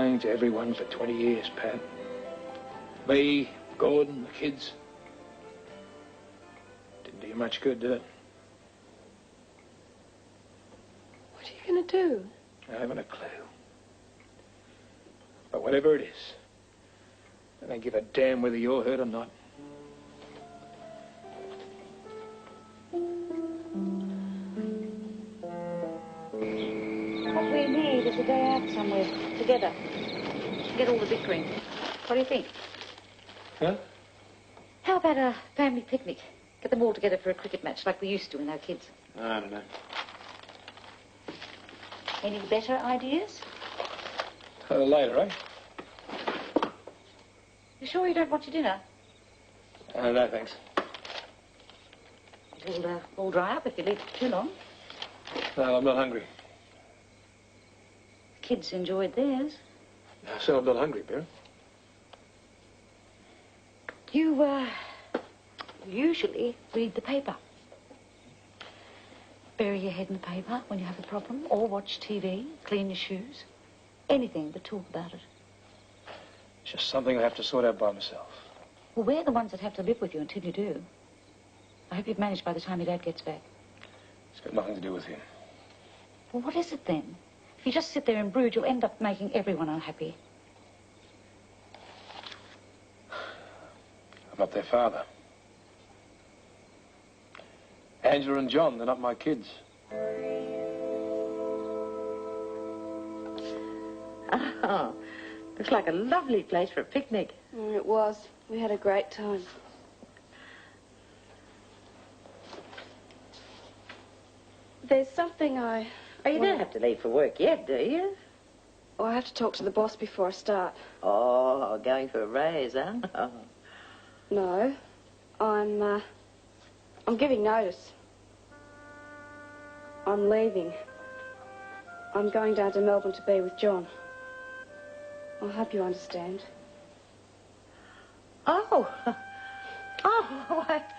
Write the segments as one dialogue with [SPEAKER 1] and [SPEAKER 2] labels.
[SPEAKER 1] lying to everyone for 20 years, Pat. Me, Gordon, the kids. Didn't do you much good, did it?
[SPEAKER 2] What are you going to do?
[SPEAKER 1] I haven't a clue. But whatever it is, I don't give a damn whether you're hurt or not.
[SPEAKER 3] What we need is a day out somewhere, together. Get all the bickering. What do you think?
[SPEAKER 1] Huh?
[SPEAKER 3] How about a family picnic? Get them all together for a cricket match like we used to when they were kids.
[SPEAKER 1] I don't know.
[SPEAKER 3] Any better ideas?
[SPEAKER 1] Later, eh?
[SPEAKER 3] You sure you don't want your dinner?
[SPEAKER 1] No, thanks.
[SPEAKER 3] It'll all dry up if you leave it too long.
[SPEAKER 1] No, I'm not hungry.
[SPEAKER 3] The kids enjoyed theirs.
[SPEAKER 1] So I'm not hungry, Bear.
[SPEAKER 3] You, usually read the paper. Bury your head in the paper when you have a problem, or watch TV, clean your shoes. Anything but talk about it.
[SPEAKER 1] It's just something I have to sort out by myself.
[SPEAKER 3] Well, we're the ones that have to live with you until you do. I hope you've managed by the time your dad gets back.
[SPEAKER 1] It's got nothing to do with him.
[SPEAKER 3] Well, what is it then? If you just sit there and brood, you'll end up making everyone unhappy.
[SPEAKER 1] I'm not their father. Angela and John, they're not my kids.
[SPEAKER 3] Oh, looks like a lovely place for a picnic.
[SPEAKER 2] It was. We had a great time. There's something I...
[SPEAKER 4] Oh, you don't have to leave for work yet, do you?
[SPEAKER 2] Oh, I have to talk to the boss before I start.
[SPEAKER 4] Oh, going for a raise, huh? Oh.
[SPEAKER 2] No. I'm giving notice. I'm leaving. I'm going down to Melbourne to be with John. I hope you understand.
[SPEAKER 4] Oh. Oh, that's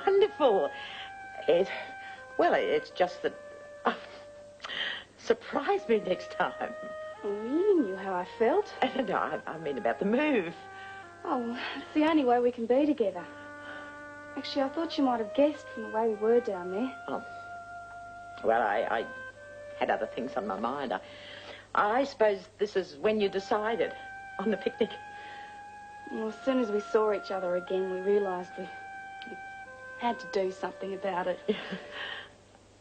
[SPEAKER 4] wonderful. It's just that... surprise me next time.
[SPEAKER 2] Oh, you knew how I felt.
[SPEAKER 4] No, I mean about the move.
[SPEAKER 2] Oh, it's the only way we can be together. Actually, I thought you might have guessed from the way we were down there.
[SPEAKER 4] Oh. Well, I had other things on my mind. I suppose this is when you decided on the picnic.
[SPEAKER 2] Well, as soon as we saw each other again, we realised we had to do something about it.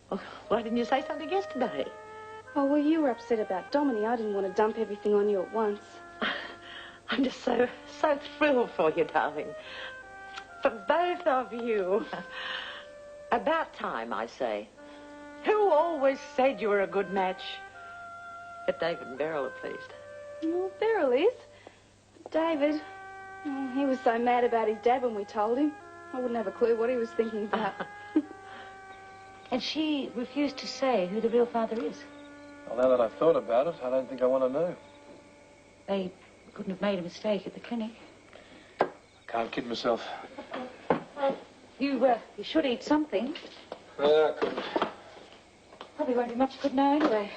[SPEAKER 4] Well, why didn't you say something yesterday?
[SPEAKER 2] Oh, well, you were upset about Domini. I didn't want to dump everything on you at once.
[SPEAKER 4] I'm just so thrilled for you, darling. For both of you. About time, I say. Who always said you were a good match? But David and Beryl are pleased.
[SPEAKER 2] Well, Beryl is. But David, he was so mad about his dad when we told him. I wouldn't have a clue what he was thinking about.
[SPEAKER 3] And she refused to say who the real father is.
[SPEAKER 1] Well, now that I've thought about it, I don't think I want to know.
[SPEAKER 3] They couldn't have made a mistake at the clinic.
[SPEAKER 1] I can't kid myself.
[SPEAKER 3] You should eat something.
[SPEAKER 1] I couldn't.
[SPEAKER 3] Probably won't be much good now anyway.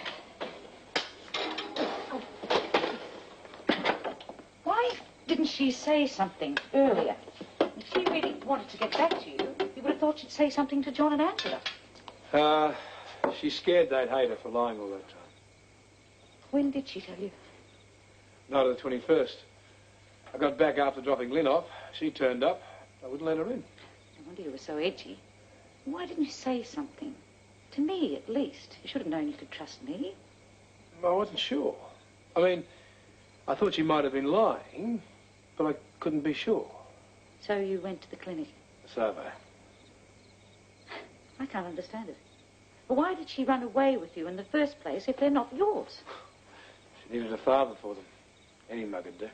[SPEAKER 3] Why didn't she say something earlier? If she really wanted to get back to you, you would have thought she'd say something to John and Angela.
[SPEAKER 1] She's scared they'd hate her for lying all that time.
[SPEAKER 3] When did she tell you?
[SPEAKER 1] Night of the 21st. I got back after dropping Lynn off. She turned up. I wouldn't let her in.
[SPEAKER 3] No wonder you were so edgy. Why didn't you say something? To me, at least. You should have known you could trust me.
[SPEAKER 1] I wasn't sure. I mean, I thought she might have been lying, but I couldn't be sure.
[SPEAKER 3] So you went to the clinic?
[SPEAKER 1] So they.
[SPEAKER 3] I can't understand it. Well, why did she run away with you in the first place if they're not yours?
[SPEAKER 1] She needed a father for them. Any mug would do.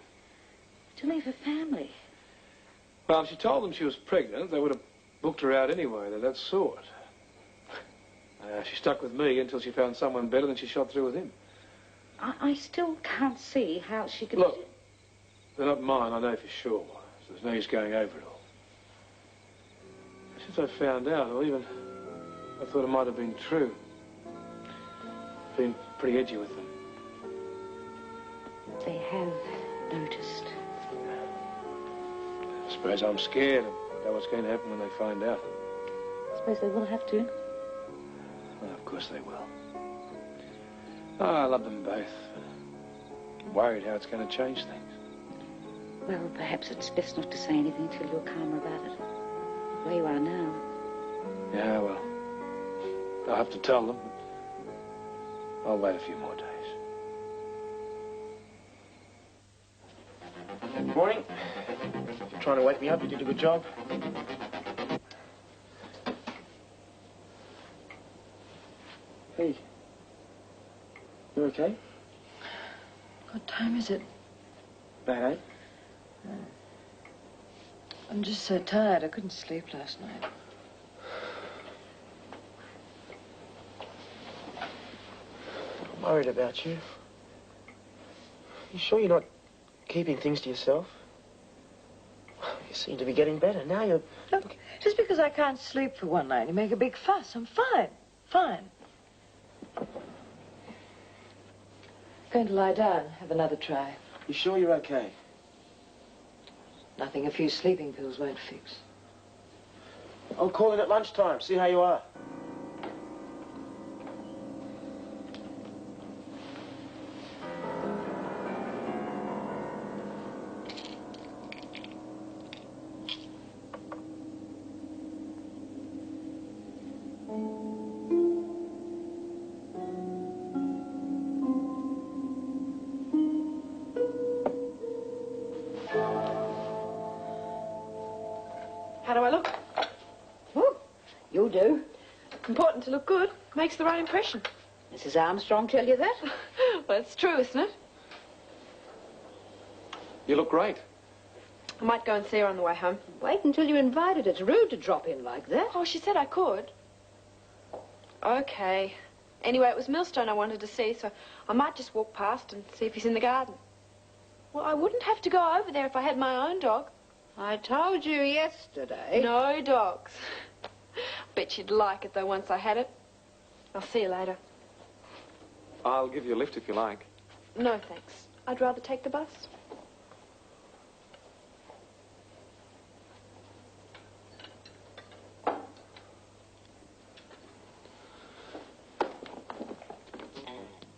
[SPEAKER 3] To leave her family.
[SPEAKER 1] Well, if she told them she was pregnant, they would have booked her out anyway. They're that sort. She stuck with me until she found someone better, then she shot through with him.
[SPEAKER 3] I still can't see how she could...
[SPEAKER 1] Look, they're not mine, I know for sure. So there's no use going over it all. Since I found out, or even I thought it might have been true. Been pretty edgy with them.
[SPEAKER 3] They have noticed.
[SPEAKER 1] I suppose I'm scared about what's going to happen when they find out.
[SPEAKER 3] I suppose they will have to.
[SPEAKER 1] Well, of course they will. Oh, I love them both. I'm worried how it's going to change things.
[SPEAKER 3] Well, perhaps it's best not to say anything until you're calmer about it. The way you are now.
[SPEAKER 1] Yeah, well, I'll have to tell them. But I'll wait a few more days.
[SPEAKER 5] Good morning. You're trying to wake me up. You did a good job. Hey. You okay?
[SPEAKER 6] What time is it?
[SPEAKER 5] About 8.
[SPEAKER 6] I'm just so tired. I couldn't sleep last night.
[SPEAKER 5] I'm worried about you. You sure you're not keeping things to yourself? You seem to be getting better. Now you're...
[SPEAKER 6] Look, just because I can't sleep for one night, you make a big fuss. I'm fine. Fine. Going to lie down, have another try.
[SPEAKER 5] You sure you're okay?
[SPEAKER 6] Nothing a few sleeping pills won't fix.
[SPEAKER 5] I'll call in at lunchtime, see how you are.
[SPEAKER 2] How do I look?
[SPEAKER 3] Oh, you do.
[SPEAKER 2] Important to look good. Makes the right impression.
[SPEAKER 3] Mrs. Armstrong tell you that?
[SPEAKER 2] Well, it's true, isn't it?
[SPEAKER 1] You look great.
[SPEAKER 2] I might go and see her on the way home.
[SPEAKER 3] Wait until you're invited. It's rude to drop in like that.
[SPEAKER 2] Oh, she said I could. Okay. Anyway, it was Millstone I wanted to see, so I might just walk past and see if he's in the garden. Well, I wouldn't have to go over there if I had my own dog.
[SPEAKER 3] I told you yesterday.
[SPEAKER 2] No dogs. Bet you'd like it, though, once I had it. I'll see you later.
[SPEAKER 1] I'll give you a lift if you like.
[SPEAKER 2] No, thanks. I'd rather take the bus.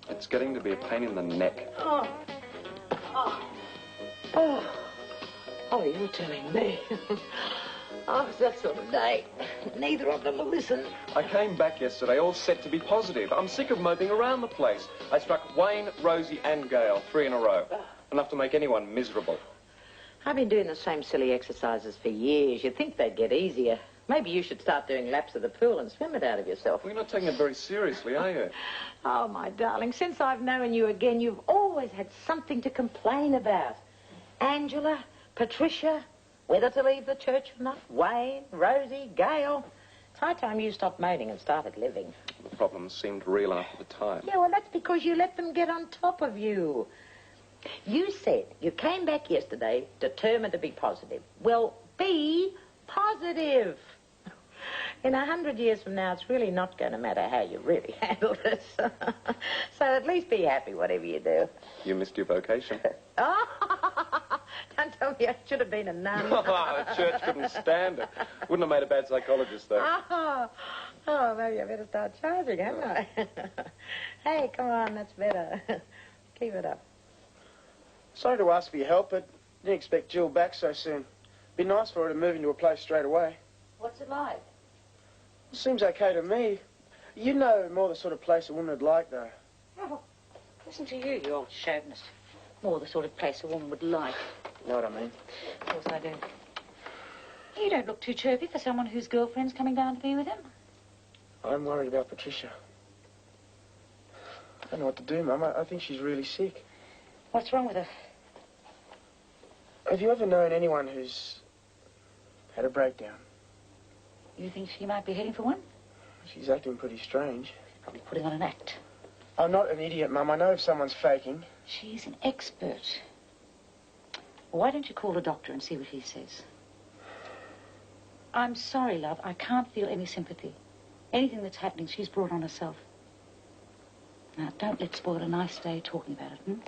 [SPEAKER 7] It's getting to be a pain in the neck.
[SPEAKER 4] Oh, you're telling me. Oh, it's that sort of day. Neither of them will listen.
[SPEAKER 7] I came back yesterday all set to be positive. I'm sick of moping around the place. I struck Wayne, Rosie and Gail 3 in a row. Enough to make anyone miserable.
[SPEAKER 4] I've been doing the same silly exercises for years. You'd think they'd get easier. Maybe you should start doing laps of the pool and swim it out of yourself.
[SPEAKER 7] Well, you're not taking it very seriously, are you?
[SPEAKER 4] Oh, my darling, since I've known you again, you've always had something to complain about. Angela, Patricia, whether to leave the church or not, Wayne, Rosie, Gail. It's high time you stopped moaning and started living.
[SPEAKER 7] The problems seemed real after the time.
[SPEAKER 4] Yeah, well, that's because you let them get on top of you. You said you came back yesterday determined to be positive. Well, be positive. In 100 years from now, it's really not going to matter how you really handle this. So at least be happy, whatever you do.
[SPEAKER 7] You missed your vocation.
[SPEAKER 4] Oh, don't tell me I should have been a nun.
[SPEAKER 7] The church couldn't stand it. Wouldn't have made a bad psychologist, though.
[SPEAKER 4] Oh, maybe I better start charging, hadn't I? Hey, come on, that's better. Keep it up.
[SPEAKER 5] Sorry to ask for your help, but didn't expect Jill back so soon. Be nice for her to move into a place straight away.
[SPEAKER 3] What's it like?
[SPEAKER 5] Seems okay to me. You know more the sort of place a woman would like, though.
[SPEAKER 3] Oh, listen to you, you old chauvinist. More the sort of place a woman would like.
[SPEAKER 5] You know what I mean?
[SPEAKER 3] Of course I do. You don't look too chirpy for someone whose girlfriend's coming down to be with him.
[SPEAKER 5] I'm worried about Patricia. I don't know what to do, Mum. I think she's really sick.
[SPEAKER 3] What's wrong with her?
[SPEAKER 5] Have you ever known anyone who's had a breakdown?
[SPEAKER 3] You think she might be heading for one?
[SPEAKER 5] She's acting pretty strange.
[SPEAKER 3] Probably putting on an act.
[SPEAKER 5] I'm not an idiot, Mum. I know if someone's faking.
[SPEAKER 3] She's an expert. Why don't you call the doctor and see what he says? I'm sorry, love. I can't feel any sympathy. Anything that's happening, she's brought on herself. Now, don't let's spoil a nice day talking about it,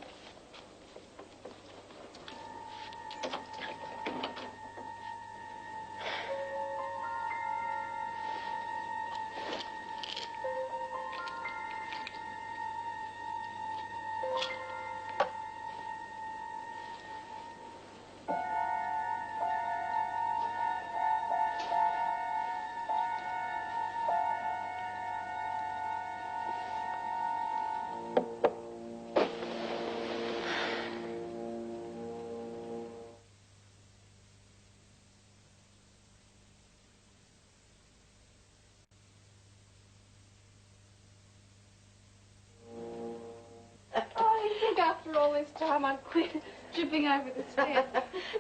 [SPEAKER 2] Oh, you think after all this time I'd quit tripping over the stairs?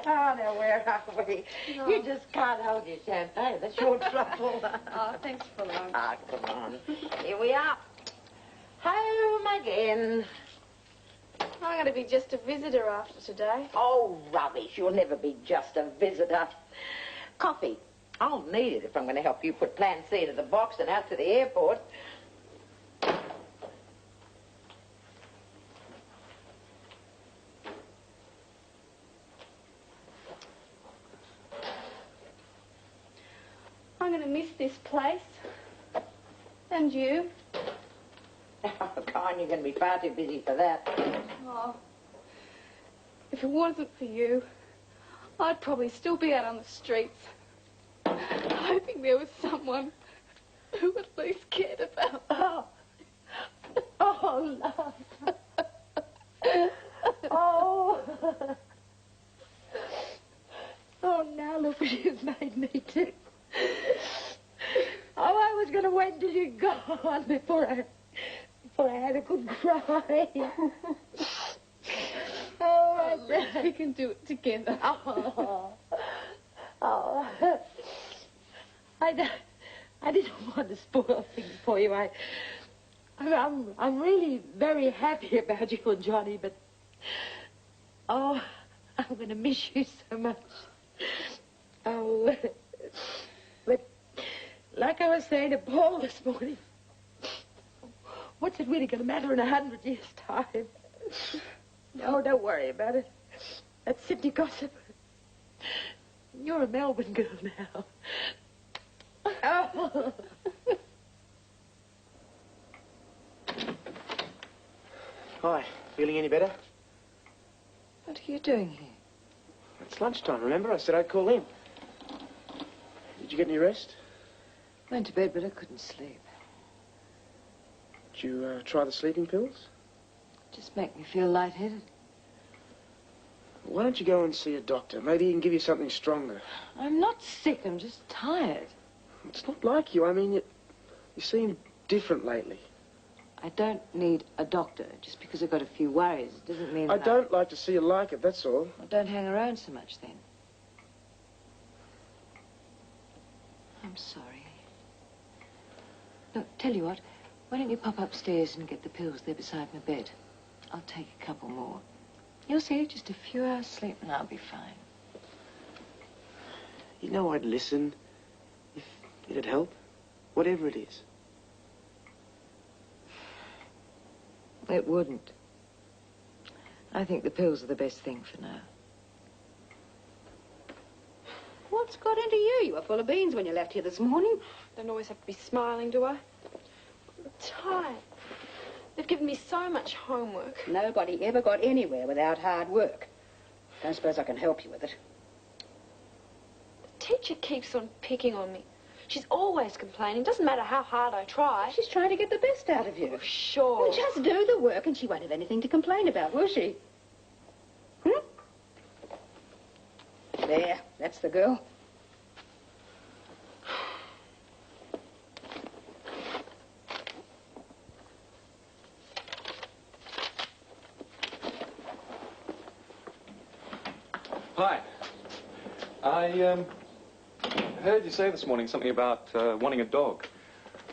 [SPEAKER 4] Oh, now, where are we?
[SPEAKER 2] No.
[SPEAKER 4] You just can't hold your champagne. That's your trouble.
[SPEAKER 2] Oh, thanks for lunch.
[SPEAKER 4] Ah, come on. Here we are. Home again.
[SPEAKER 2] I'm going to be just a visitor after today.
[SPEAKER 4] Oh, rubbish. You'll never be just a visitor. Coffee. I'll need it if I'm going to help you put Plan C into the box and out to the airport.
[SPEAKER 2] I'm going to miss this place. And you.
[SPEAKER 4] Oh, Con, you're going to be far too busy for that.
[SPEAKER 2] Oh, if it wasn't for you, I'd probably still be out on the streets, hoping there was someone who at least cared about me.
[SPEAKER 4] Oh, love. Oh. Oh, now look what you've made me do. Oh, I was going to wait till you'd gone before I had a good cry. Oh,
[SPEAKER 2] We can do it together.
[SPEAKER 4] Oh. I didn't want to spoil things for you. I'm really very happy about you and Johnny, but oh, I'm going to miss you so much. Oh, but like I was saying to Paul this morning, what's it really going to matter in 100 years' time? No, don't worry about it. That's Sydney gossip. You're a Melbourne girl now. Oh.
[SPEAKER 5] Hi, feeling any better?
[SPEAKER 6] What are you doing here?
[SPEAKER 5] It's lunchtime, remember? I said I'd call in. Did you get any rest?
[SPEAKER 6] Went to bed, but I couldn't sleep.
[SPEAKER 5] Did you try the sleeping pills?
[SPEAKER 6] Just make me feel lightheaded.
[SPEAKER 5] Why don't you go and see a doctor? Maybe he can give you something stronger.
[SPEAKER 6] I'm not sick, I'm just tired.
[SPEAKER 5] It's not like you. I mean, you seem different lately.
[SPEAKER 6] I don't need a doctor. Just because I've got a few worries, it doesn't mean
[SPEAKER 5] I
[SPEAKER 6] that
[SPEAKER 5] don't like to see you like it, that's all.
[SPEAKER 6] Well, don't hang around so much, then. I'm sorry. Look, tell you what, why don't you pop upstairs and get the pills there beside my bed? I'll take a couple more. You'll see, just a few hours sleep and I'll be fine.
[SPEAKER 5] You know I'd listen if it'd help. Whatever it is.
[SPEAKER 6] It wouldn't. I think the pills are the best thing for now.
[SPEAKER 3] What's got into you? You were full of beans when you left here this morning.
[SPEAKER 2] Don't always have to be smiling, do I? I'm tired. They've given me so much homework.
[SPEAKER 3] Nobody ever got anywhere without hard work. Don't suppose I can help you with it.
[SPEAKER 2] The teacher keeps on picking on me. She's always complaining. Doesn't matter how hard I try.
[SPEAKER 3] She's trying to get the best out of you.
[SPEAKER 2] Oh, sure.
[SPEAKER 3] Well, just do the work and she won't have anything to complain about, will she? There, that's the girl.
[SPEAKER 7] Hi. I heard you say this morning something about wanting a dog.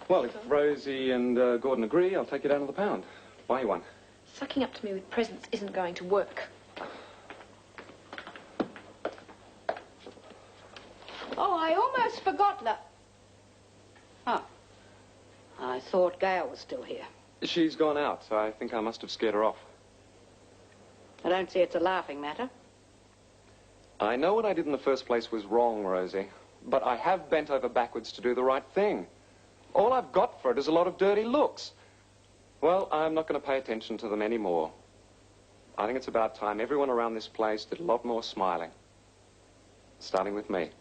[SPEAKER 7] Well, if Rosie and Gordon agree, I'll take you down to the pound. Buy you one.
[SPEAKER 2] Sucking up to me with presents isn't going to work.
[SPEAKER 3] Oh, I almost forgot that. Oh. I thought Gail was still here.
[SPEAKER 7] She's gone out, so I think I must have scared her off.
[SPEAKER 3] I don't see it's a laughing matter.
[SPEAKER 7] I know what I did in the first place was wrong, Rosie. But I have bent over backwards to do the right thing. All I've got for it is a lot of dirty looks. Well, I'm not going to pay attention to them anymore. I think it's about time everyone around this place did a lot more smiling. Starting with me.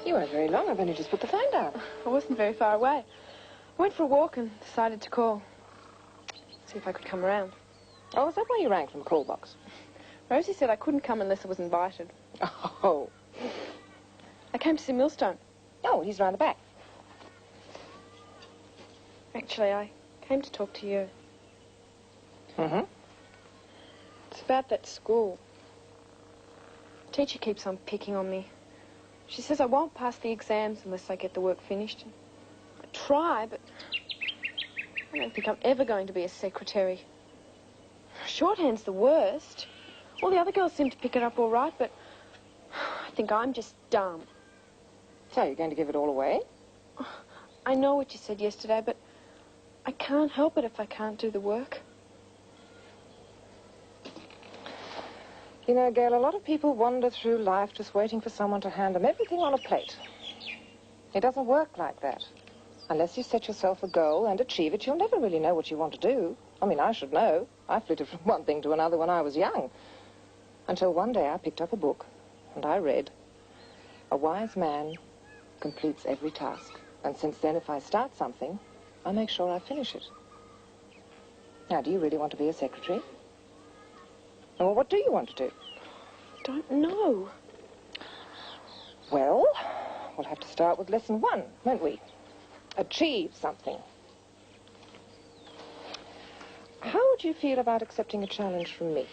[SPEAKER 6] You weren't very long. I've only just put the phone down.
[SPEAKER 2] I wasn't very far away. I went for a walk and decided to call. See if I could come around.
[SPEAKER 6] Oh, is that why you rang from the call box?
[SPEAKER 2] Rosie said I couldn't come unless I was invited.
[SPEAKER 6] Oh.
[SPEAKER 2] I came to see Millstone.
[SPEAKER 6] Oh, he's round the back.
[SPEAKER 2] Actually, I came to talk to you.
[SPEAKER 6] Mm-hmm.
[SPEAKER 2] It's about that school. The teacher keeps on picking on me. She says I won't pass the exams unless I get the work finished. I try, but I don't think I'm ever going to be a secretary. Shorthand's the worst. All the other girls seem to pick it up all right, but I think I'm just dumb.
[SPEAKER 6] So you're going to give it all away?
[SPEAKER 2] I know what you said yesterday, but I can't help it if I can't do the work.
[SPEAKER 6] You know, Gail, a lot of people wander through life just waiting for someone to hand them everything on a plate. It doesn't work like that. Unless you set yourself a goal and achieve it, you'll never really know what you want to do. I mean, I should know. I flitted from one thing to another when I was young. Until one day I picked up a book and I read, "A wise man completes every task. And since then, if I start something, I make sure I finish it." Now, do you really want to be a secretary? Well, what do you want to do?
[SPEAKER 2] I don't know.
[SPEAKER 6] Well, we'll have to start with lesson 1, won't we? Achieve something. How would you feel about accepting a challenge from me?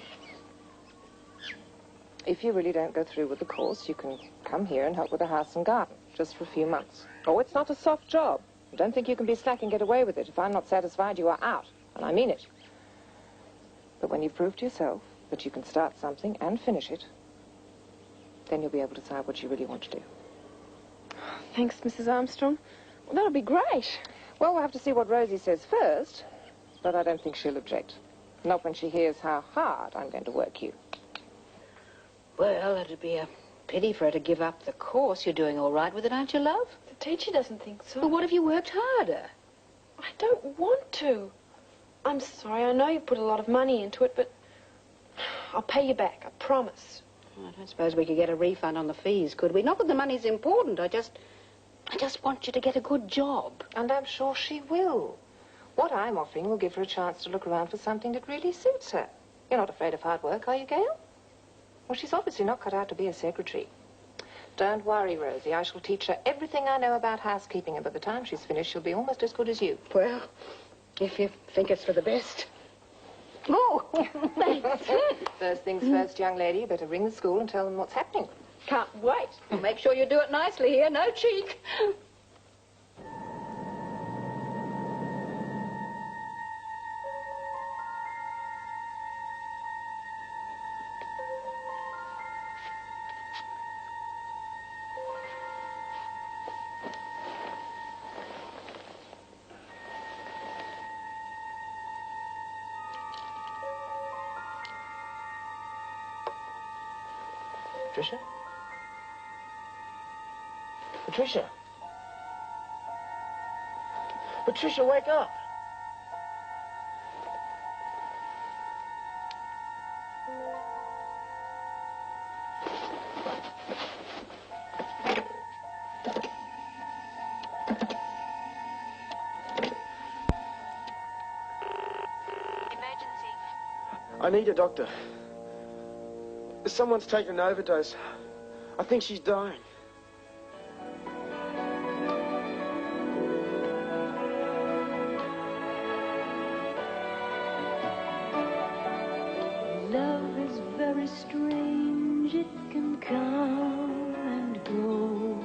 [SPEAKER 6] If you really don't go through with the course, you can come here and help with the house and garden, just for a few months. Oh, it's not a soft job. Don't think you can be slack and get away with it. If I'm not satisfied, you are out. And I mean it. But when you've proved to yourself that you can start something and finish it, then you'll be able to decide what you really want to do.
[SPEAKER 2] Thanks, Mrs. Armstrong. Well, that'll be great.
[SPEAKER 6] Well, we'll have to see what Rosie says first, but I don't think she'll object. Not when she hears how hard I'm going to work you.
[SPEAKER 4] Well, it'd be a
[SPEAKER 8] Pity for her to give up the course. You're doing all right with it, aren't you, love?
[SPEAKER 2] The teacher doesn't think so.
[SPEAKER 8] Well, what if you worked harder?
[SPEAKER 2] I don't want to. I'm sorry. I know you put a lot of money into it, but I'll pay you back. I promise.
[SPEAKER 8] I don't suppose we could get a refund on the fees, could we? Not that the money's important. I just want you to get a good job.
[SPEAKER 6] And I'm sure she will. What I'm offering will give her a chance to look around for something that really suits her. You're not afraid of hard work, are you, Gail? Well, she's obviously not cut out to be a secretary. Don't worry, Rosie. I shall teach her everything I know about housekeeping, and by the time she's finished, she'll be almost as good as you.
[SPEAKER 8] Well, if you think it's for the best. Oh, thanks.
[SPEAKER 6] First things first, young lady. You better ring the school and tell them what's happening.
[SPEAKER 8] Can't wait. Well, make sure you do it nicely here. No cheek.
[SPEAKER 5] Patricia? Patricia? Patricia, wake up! I need a doctor. Someone's taken an overdose. I think she's dying.
[SPEAKER 9] Love is very strange. It can come and go.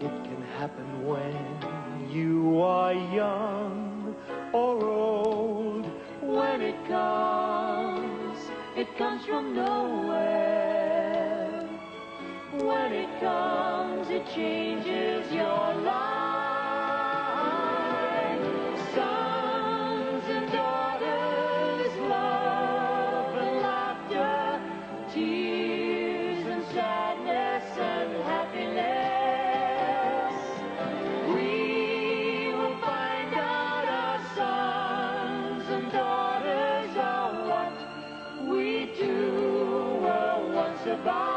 [SPEAKER 10] It can happen when you are young or old.
[SPEAKER 9] When it comes from nowhere. When it comes, it changes your life. Sons and daughters, love and laughter, tears and sadness and happiness. We will find out our sons and daughters are what we two were once about.